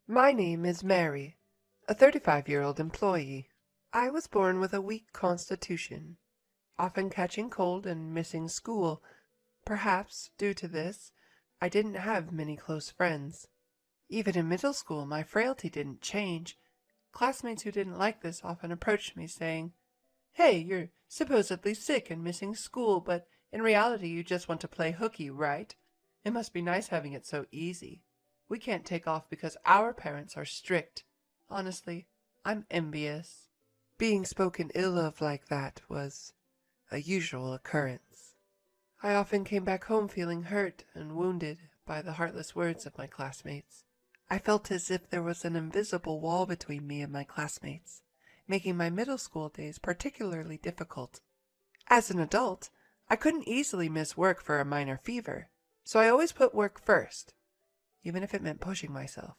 My name is Mary, a 35-year-old employee. I was born with a weak constitution, often catching cold and missing school. Perhaps, due to this, I didn't have many close friends. Even in middle school, my frailty didn't change. Classmates who didn't like this often approached me saying, "Hey, you're supposedly sick and missing school, but in reality you just want to play hooky, right? It must be nice having it so easy. We can't take off because our parents are strict. Honestly, I'm envious." Being spoken ill of like that was a usual occurrence. I often came back home feeling hurt and wounded by the heartless words of my classmates. I felt as if there was an invisible wall between me and my classmates, making my middle school days particularly difficult. As an adult, I couldn't easily miss work for a minor fever, so I always put work first, even if it meant pushing myself,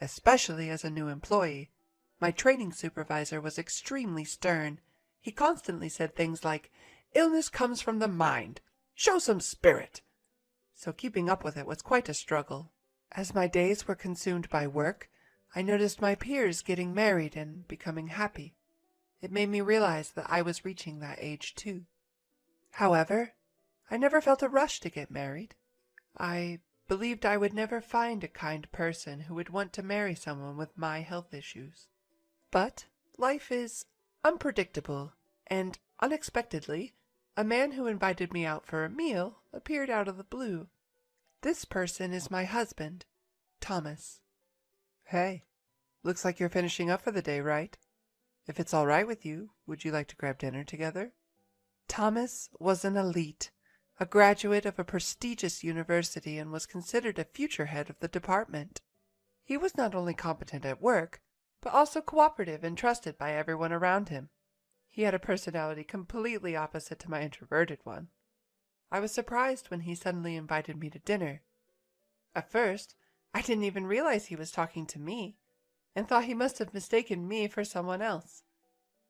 especially as a new employee. My training supervisor was extremely stern. He constantly said things like, "Illness comes from the mind. Show some spirit." So keeping up with it was quite a struggle. As my days were consumed by work, I noticed my peers getting married and becoming happy. It made me realize that I was reaching that age too. However, I never felt a rush to get married. I believed I would never find a kind person who would want to marry someone with my health issues. But life is unpredictable, and unexpectedly, a man who invited me out for a meal appeared out of the blue. This person is my husband, Thomas. "Hey, looks like you're finishing up for the day, right? If it's all right with you, would you like to grab dinner together?" Thomas was an elite, a graduate of a prestigious university, and was considered a future head of the department. He was not only competent at work, but also cooperative and trusted by everyone around him. He had a personality completely opposite to my introverted one. I was surprised when he suddenly invited me to dinner. At first, I didn't even realize he was talking to me, and thought he must have mistaken me for someone else.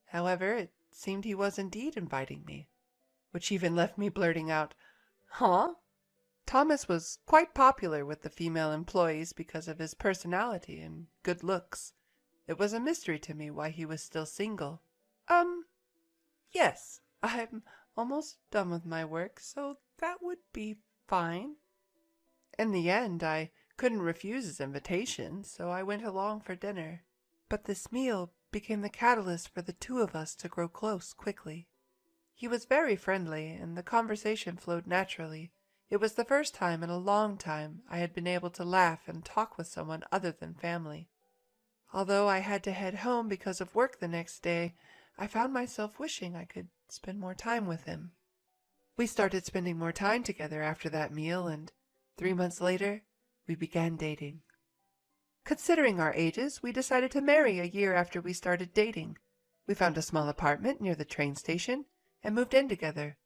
However, it seemed he was indeed inviting me, which even left me blurting out, "Huh?" Thomas was quite popular with the female employees because of his personality and good looks. It was a mystery to me why he was still single. Yes, I'm almost done with my work, so that would be fine." In the end, I couldn't refuse his invitation, so I went along for dinner. But this meal became the catalyst for the two of us to grow close quickly. He was very friendly, and the conversation flowed naturally. It was the first time in a long time I had been able to laugh and talk with someone other than family. Although I had to head home because of work the next day, I found myself wishing I could spend more time with him. We started spending more time together after that meal, and 3 months later, we began dating. Considering our ages, we decided to marry a year after we started dating. We found a small apartment near the train station and moved in together.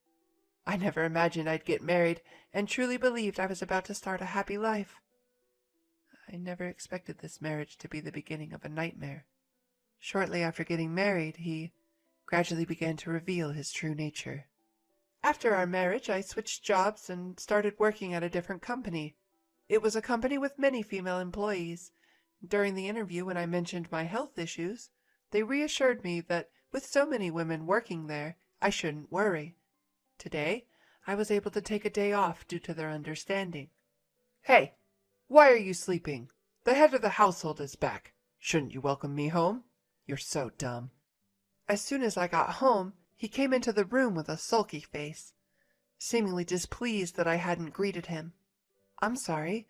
I never imagined I'd get married and truly believed I was about to start a happy life. I never expected this marriage to be the beginning of a nightmare. Shortly after getting married, he gradually began to reveal his true nature. After our marriage, I switched jobs and started working at a different company. It was a company with many female employees. During the interview, when I mentioned my health issues, they reassured me that with so many women working there, I shouldn't worry. Today, I was able to take a day off due to their understanding. "Hey, why are you sleeping? The head of the household is back. Shouldn't you welcome me home? You're so dumb." As soon as I got home, he came into the room with a sulky face, seemingly displeased that I hadn't greeted him. "I'm sorry.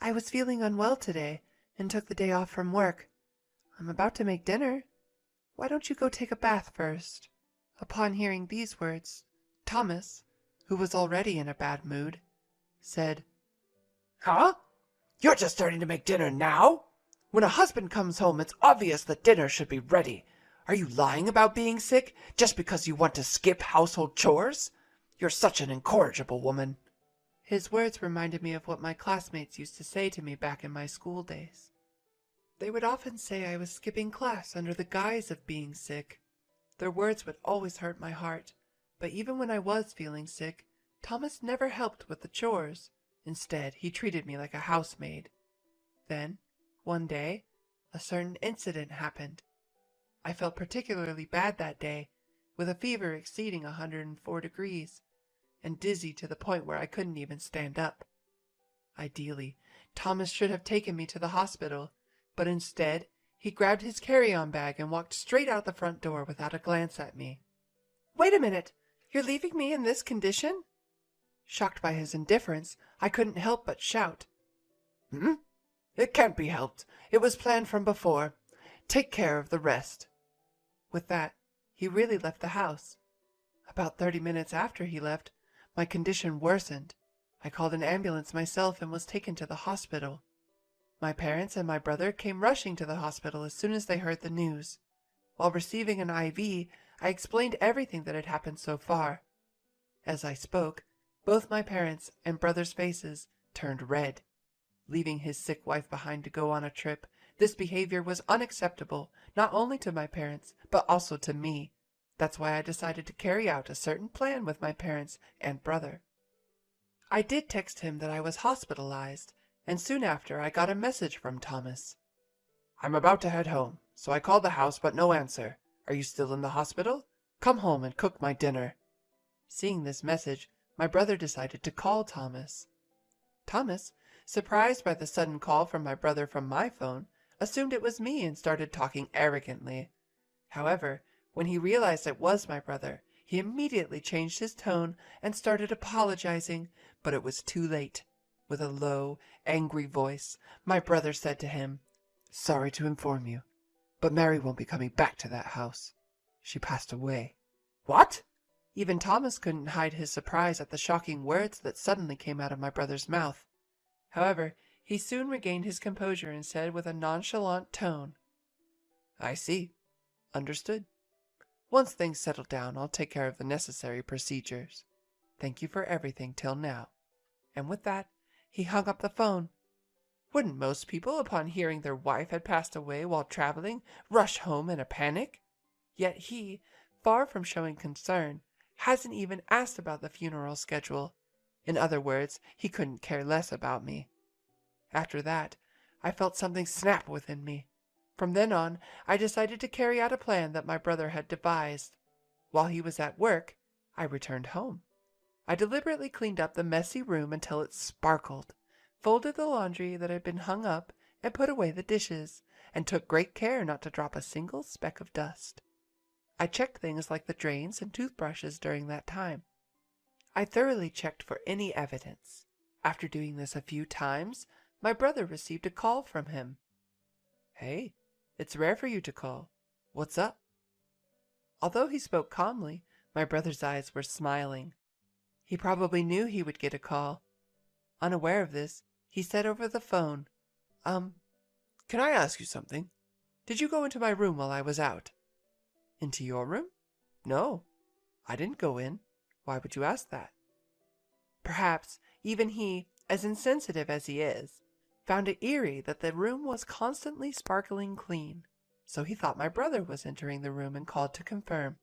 I was feeling unwell today and took the day off from work. I'm about to make dinner. Why don't you go take a bath first?" Upon hearing these words, Thomas, who was already in a bad mood, said, "Huh? You're just starting to make dinner now? When a husband comes home, it's obvious that dinner should be ready. Are you lying about being sick just because you want to skip household chores? You're such an incorrigible woman." His words reminded me of what my classmates used to say to me back in my school days. They would often say I was skipping class under the guise of being sick. Their words would always hurt my heart, but even when I was feeling sick, Thomas never helped with the chores. Instead, he treated me like a housemaid. Then, one day, a certain incident happened. I felt particularly bad that day, with a fever exceeding 104 degrees, and dizzy to the point where I couldn't even stand up. Ideally, Thomas should have taken me to the hospital, but instead, he grabbed his carry-on bag and walked straight out the front door without a glance at me. "Wait a minute! You're leaving me in this condition?" Shocked by his indifference, I couldn't help but shout. "Hmm? It can't be helped. It was planned from before. Take care of the rest." With that, he really left the house. About 30 minutes after he left, my condition worsened. I called an ambulance myself and was taken to the hospital. My parents and my brother came rushing to the hospital as soon as they heard the news. While receiving an IV, I explained everything that had happened so far. As I spoke, both my parents' and brother's faces turned red. Leaving his sick wife behind to go on a trip, this behavior was unacceptable, not only to my parents, but also to me. That's why I decided to carry out a certain plan with my parents and brother. I did text him that I was hospitalized, and soon after I got a message from Thomas. "I'm about to head home, so I called the house but no answer. Are you still in the hospital? Come home and cook my dinner." Seeing this message, my brother decided to call Thomas. Thomas, surprised by the sudden call from my brother from my phone, assumed it was me and started talking arrogantly. However, when he realized it was my brother, he immediately changed his tone and started apologizing, but it was too late. With a low, angry voice, my brother said to him, "Sorry to inform you, but Mary won't be coming back to that house. She passed away." "What?" Even Thomas couldn't hide his surprise at the shocking words that suddenly came out of my brother's mouth. However, he soon regained his composure and said with a nonchalant tone, "I see. Understood. Once things settle down, I'll take care of the necessary procedures. Thank you for everything till now." And with that, he hung up the phone. Wouldn't most people, upon hearing their wife had passed away while traveling, rush home in a panic? Yet he, far from showing concern, hasn't even asked about the funeral schedule. In other words, he couldn't care less about me. After that, I felt something snap within me. From then on, I decided to carry out a plan that my brother had devised. While he was at work, I returned home. I deliberately cleaned up the messy room until it sparkled, folded the laundry that had been hung up, and put away the dishes, and took great care not to drop a single speck of dust. I checked things like the drains and toothbrushes during that time. I thoroughly checked for any evidence. After doing this a few times, my brother received a call from him. "Hey, it's rare for you to call. What's up?" Although he spoke calmly, my brother's eyes were smiling. He probably knew he would get a call. Unaware of this, he said over the phone, Can I ask you something? Did you go into my room while I was out?" "Into your room? No, I didn't go in. Why would you ask that?" Perhaps even he, as insensitive as he is, found it eerie that the room was constantly sparkling clean, so he thought my brother was entering the room and called to confirm.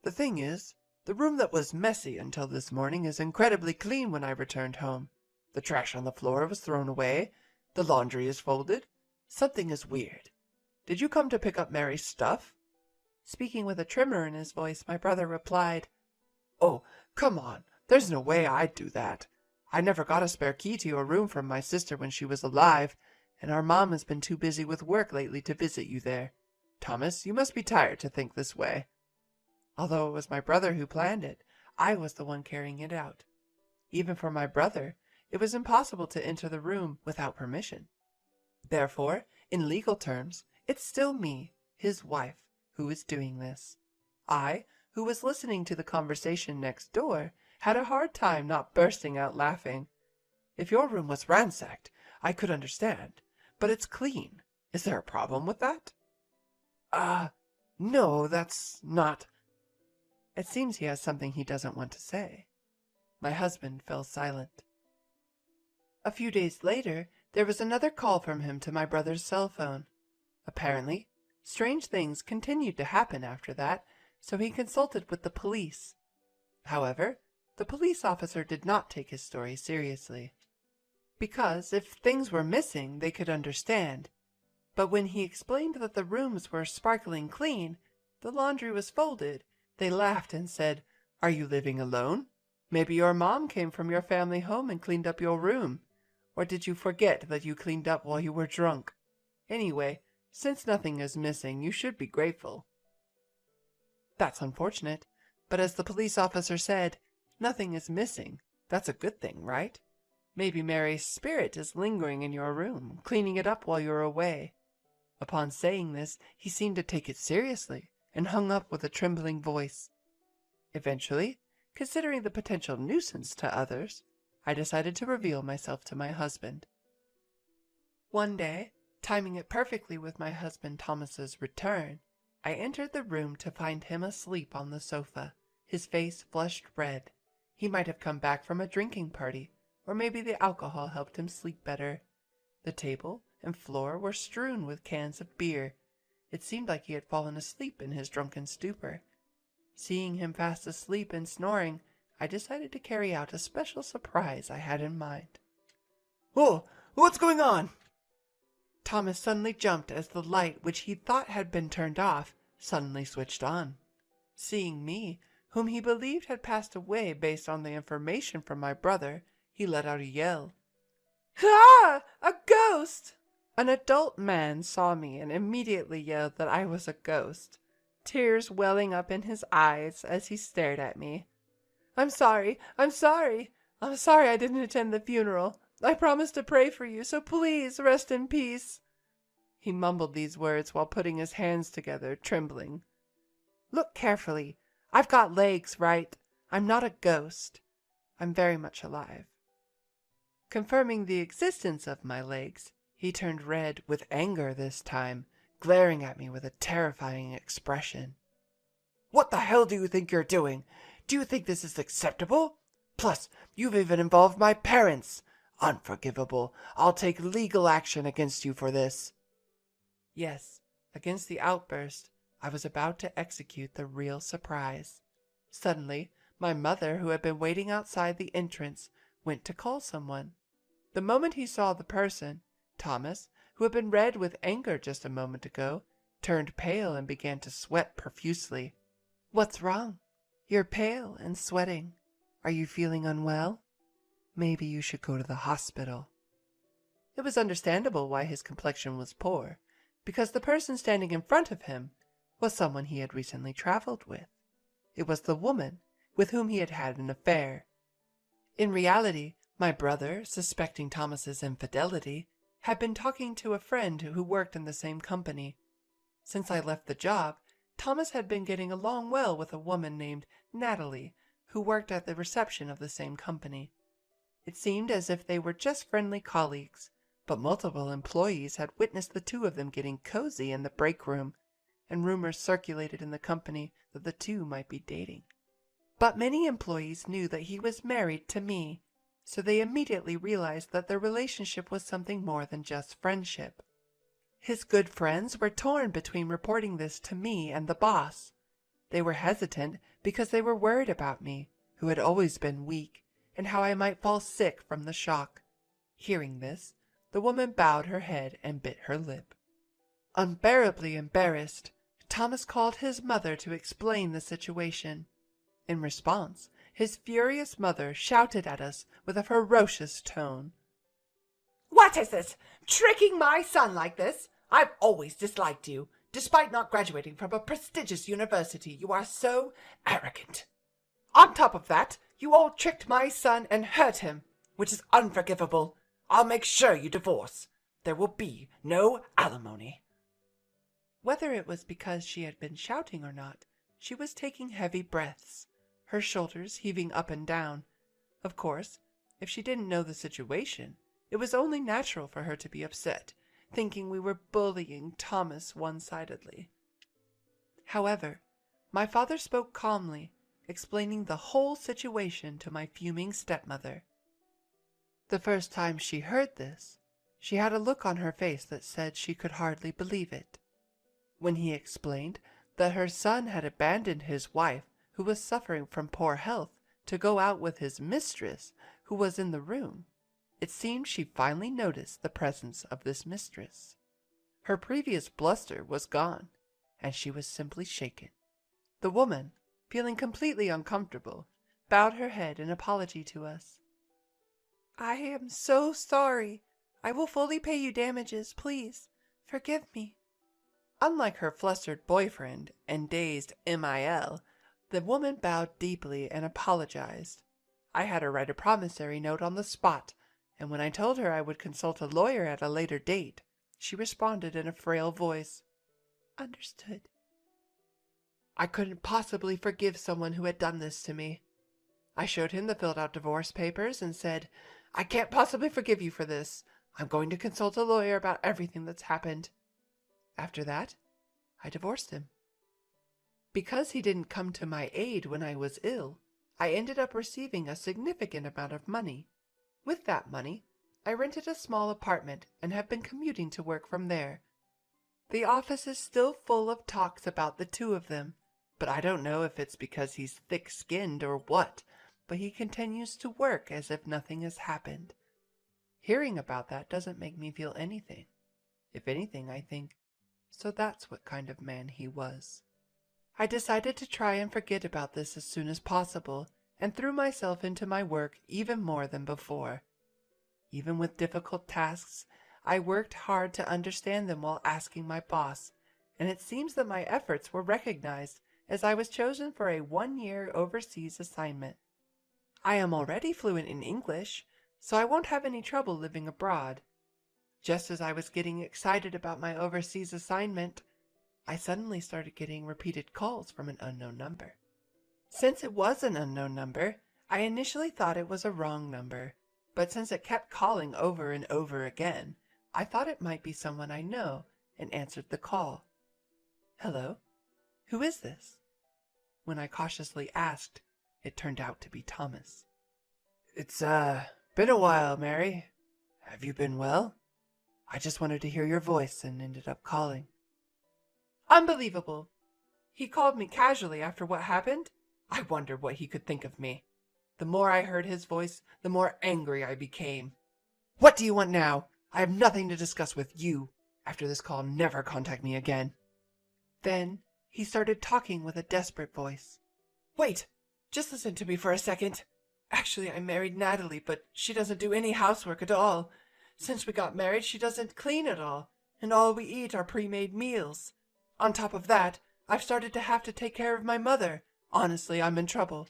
"The thing is, the room that was messy until this morning is incredibly clean when I returned home. The trash on the floor was thrown away. The laundry is folded. Something is weird. Did you come to pick up Mary's stuff?" Speaking with a tremor in his voice, my brother replied, "Oh, come on. There's no way I'd do that. I never got a spare key to your room from my sister when she was alive, and our mom has been too busy with work lately to visit you there. Thomas, you must be tired to think this way." Although it was my brother who planned it, I was the one carrying it out. Even for my brother, it was impossible to enter the room without permission. Therefore, in legal terms, it's still me, his wife, who is doing this. I, who was listening to the conversation next door, had a hard time not bursting out laughing. If your room was ransacked, I could understand, but it's clean. Is there a problem with that?" No, that's not..." It seems he has something he doesn't want to say. My husband fell silent. A few days later, there was another call from him to my brother's cell phone. Apparently, strange things continued to happen after that, so he consulted with the police. However, the police officer did not take his story seriously. Because if things were missing, they could understand. But when he explained that the rooms were sparkling clean, the laundry was folded, they laughed and said, "Are you living alone? Maybe your mom came from your family home and cleaned up your room. Or did you forget that you cleaned up while you were drunk? Anyway, since nothing is missing, you should be grateful." That's unfortunate, but as the police officer said, nothing is missing. That's a good thing, right? Maybe Mary's spirit is lingering in your room, cleaning it up while you're away. Upon saying this, he seemed to take it seriously and hung up with a trembling voice. Eventually, considering the potential nuisance to others, I decided to reveal myself to my husband. One day, timing it perfectly with my husband Thomas's return, I entered the room to find him asleep on the sofa, his face flushed red. He might have come back from a drinking party, or maybe the alcohol helped him sleep better. The table and floor were strewn with cans of beer. It seemed like he had fallen asleep in his drunken stupor. Seeing him fast asleep and snoring, I decided to carry out a special surprise I had in mind. "Oh, what's going on?" Thomas suddenly jumped as the light, which he thought had been turned off, suddenly switched on. Seeing me, whom he believed had passed away based on the information from my brother, he let out a yell. "Ah! A ghost!" An adult man saw me and immediately yelled that I was a ghost, tears welling up in his eyes as he stared at me. I'm sorry I didn't attend the funeral. I promised to pray for you, so please rest in peace." He mumbled these words while putting his hands together, trembling. "Look carefully. I've got legs, right? I'm not a ghost. I'm very much alive." Confirming the existence of my legs, he turned red with anger this time, glaring at me with a terrifying expression. "What the hell do you think you're doing? Do you think this is acceptable? Plus, you've even involved my parents. Unforgivable. I'll take legal action against you for this." Yes, against the outburst, I was about to execute the real surprise. Suddenly, my mother, who had been waiting outside the entrance, went to call someone. The moment he saw the person, Thomas, who had been red with anger just a moment ago, turned pale and began to sweat profusely. "What's wrong? You're pale and sweating. Are you feeling unwell? Maybe you should go to the hospital." It was understandable why his complexion was poor, because the person standing in front of him was someone he had recently traveled with. It was the woman with whom he had had an affair. In reality, my brother, suspecting Thomas's infidelity, had been talking to a friend who worked in the same company. Since I left the job, Thomas had been getting along well with a woman named Natalie, who worked at the reception of the same company. It seemed as if they were just friendly colleagues, but multiple employees had witnessed the two of them getting cozy in the break room, and rumors circulated in the company that the two might be dating. But many employees knew that he was married to me, so they immediately realized that their relationship was something more than just friendship. His good friends were torn between reporting this to me and the boss. They were hesitant because they were worried about me, who had always been weak, and how I might fall sick from the shock. Hearing this, the woman bowed her head and bit her lip. Unbearably embarrassed, Thomas called his mother to explain the situation. In response, his furious mother shouted at us with a ferocious tone. "What is this? Tricking my son like this? I've always disliked you. Despite not graduating from a prestigious university, you are so arrogant. On top of that, you all tricked my son and hurt him, which is unforgivable. I'll make sure you divorce. There will be no alimony." Whether it was because she had been shouting or not, she was taking heavy breaths, her shoulders heaving up and down. Of course, if she didn't know the situation, it was only natural for her to be upset, thinking we were bullying Thomas one-sidedly. However, my father spoke calmly, explaining the whole situation to my fuming stepmother. The first time she heard this, she had a look on her face that said she could hardly believe it. When he explained that her son had abandoned his wife, who was suffering from poor health, to go out with his mistress, who was in the room, it seemed she finally noticed the presence of this mistress. Her previous bluster was gone, and she was simply shaken. The woman, feeling completely uncomfortable, bowed her head in apology to us. "I am so sorry. I will fully pay you damages, please. Forgive me." Unlike her flustered boyfriend and dazed Emil, the woman bowed deeply and apologized. I had her write a promissory note on the spot, and when I told her I would consult a lawyer at a later date, she responded in a frail voice, "Understood." I couldn't possibly forgive someone who had done this to me. I showed him the filled out divorce papers and said, "I can't possibly forgive you for this. I'm going to consult a lawyer about everything that's happened." After that, I divorced him. Because he didn't come to my aid when I was ill, I ended up receiving a significant amount of money. With that money, I rented a small apartment and have been commuting to work from there. The office is still full of talks about the two of them, but I don't know if it's because he's thick-skinned or what, but he continues to work as if nothing has happened. Hearing about that doesn't make me feel anything. If anything, I think, so that's what kind of man he was. I decided to try and forget about this as soon as possible, and threw myself into my work even more than before. Even with difficult tasks, I worked hard to understand them while asking my boss, and it seems that my efforts were recognized as I was chosen for a 1-year overseas assignment. I am already fluent in English, so I won't have any trouble living abroad. Just as I was getting excited about my overseas assignment, I suddenly started getting repeated calls from an unknown number. Since it was an unknown number, I initially thought it was a wrong number, but since it kept calling over and over again, I thought it might be someone I know and answered the call. "Hello? Who is this?" When I cautiously asked, it turned out to be Thomas. "It's been a while, Mary. Have you been well? I just wanted to hear your voice and ended up calling." Unbelievable. He called me casually after what happened. I wondered what he could think of me. The more I heard his voice, the more angry I became. "What do you want now? I have nothing to discuss with you. After this call, never contact me again." Then he started talking with a desperate voice. "Wait, just listen to me for a second. Actually, I married Natalie, but she doesn't do any housework at all. Since we got married, she doesn't clean at all, and all we eat are pre-made meals. On top of that, I've started to have to take care of my mother. Honestly, I'm in trouble."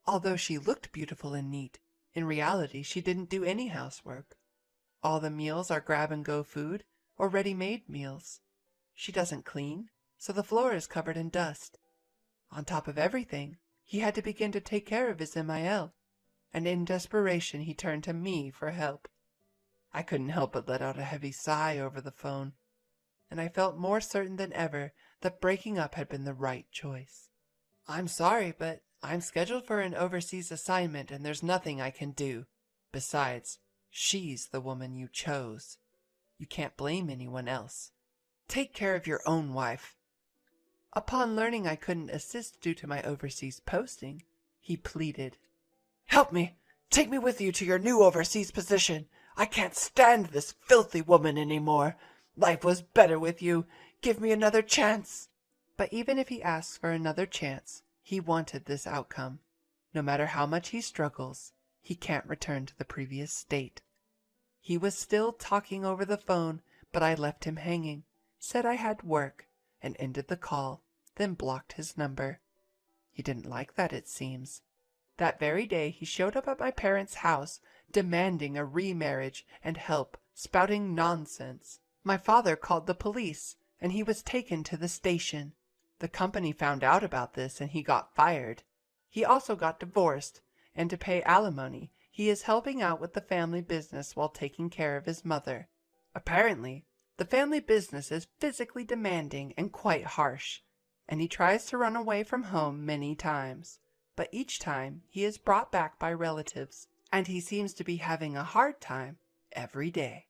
Although she looked beautiful and neat, in reality she didn't do any housework. All the meals are grab-and-go food or ready-made meals. She doesn't clean, so the floor is covered in dust. On top of everything, he had to begin to take care of his Emil, and in desperation he turned to me for help. I couldn't help but let out a heavy sigh over the phone, and I felt more certain than ever that breaking up had been the right choice. "I'm sorry, but I'm scheduled for an overseas assignment and there's nothing I can do. Besides, she's the woman you chose. You can't blame anyone else. Take care of your own wife." Upon learning I couldn't assist due to my overseas posting, he pleaded, "Help me! Take me with you to your new overseas position. I can't stand this filthy woman anymore. Life was better with you. Give me another chance." But even if he asks for another chance, he wanted this outcome. No matter how much he struggles, he can't return to the previous state. He was still talking over the phone, but I left him hanging, said I had work, and ended the call, then blocked his number. He didn't like that, it seems. That very day he showed up at my parents' house, demanding a remarriage and help, spouting nonsense. My father called the police, and he was taken to the station. The company found out about this and he got fired. He also got divorced, and to pay alimony, he is helping out with the family business while taking care of his mother. Apparently, the family business is physically demanding and quite harsh, and he tries to run away from home many times. But each time he is brought back by relatives, and he seems to be having a hard time every day.